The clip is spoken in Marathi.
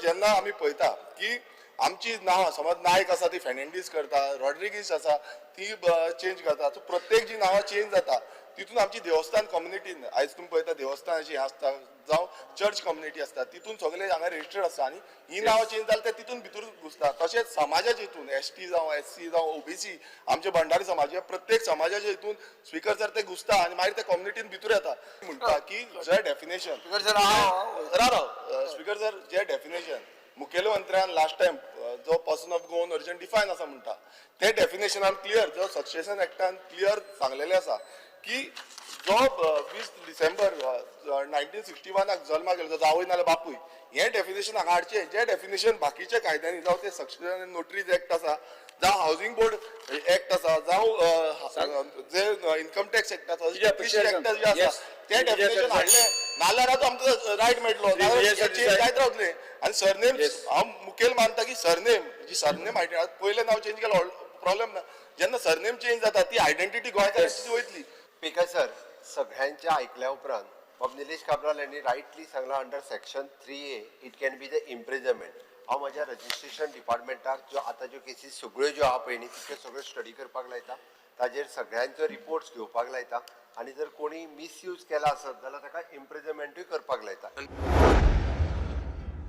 जेन्ना आमी पळयता की आमची नांवां समज नायक आसा ती फेर्नांडीस करता, रॉड्रिगीस आसा ती चेंज करता, सो प्रत्येक जी नांवां चेंज जाता तितून आमची देवस्थान कम्युनिटीन आयज तुमी पळयता देवस्थानाची आसता जावं चर्च कम्युनिटी आसता तितून सगळे हांगा रजिस्टर्ड आसता आनी ही नांवां चेंज जाली ते तितून भितर घुसता. तशेंच समाजाच्या हितून एसटी जावं एससी जावं ओबीसी आमचे भंडारी समाज प्रत्येक समाजाच्या हितून स्पीकर जर ते घुसता आनी मागीर ते कम्युनिटीन भितर येता म्हणटा की जे डेफिनेशन स्पीकर जर जे डेफिनेशन मुखेलमंत्र्यान लास्ट टायम जो person of Goan origin define आसा म्हणटा ते डेफिनेशनान क्लियर जो सक्सेशन एक्टान क्लियर सांगलेले आसा की जो 20 डिसेंबर 1961 जल्माक गेलो जावय नाल्यार बापूय हे डेफिनेशन हांगा हाडचें जे डेफिनेशन बाकीच्या कायद्यांनी जावं ते सक्सेशन नोटरीज एक्ट आसा जावं हावसिंग बोर्ड एक्ट आसा जावं जे इन्कम टॅक्स एक्ट आसा एक्ट जे आसा ते डेफिनेशन हाडले नाल्यार आमकां रायट मेळटलो चेंज जायत रावतले आनी सरनेम हांव मुखेल मानता की सरनेम जी सरनेम पयलें नांव चेंज केलो प्रॉब्लेम ना जेन्ना सरनेम चेंज जाता ती आयडेंटिटी गोंयकारांची वयतली. स्पीकर सर सगळ्यांच्या ऐकल्या उपरांत बाब निलेश काब्राल यांनी रायटली सांगला under section 3A it can be the imprisonment. हांव म्हज्या रजिस्ट्रेशन डिपार्टमेंटाक ज्यो आतां ज्यो केसीस सगळ्यो ज्यो आहा पळय न्ही तितल्यो सगळ्यो स्टडी करपाक लायता ताजेर सगळ्यांचो रिपोर्ट्स घेवपाक लायता आनी जर कोणी मिसयूज केला आसत जाल्यार ताका इम्प्रिजनमेंटूय करपाक लायता.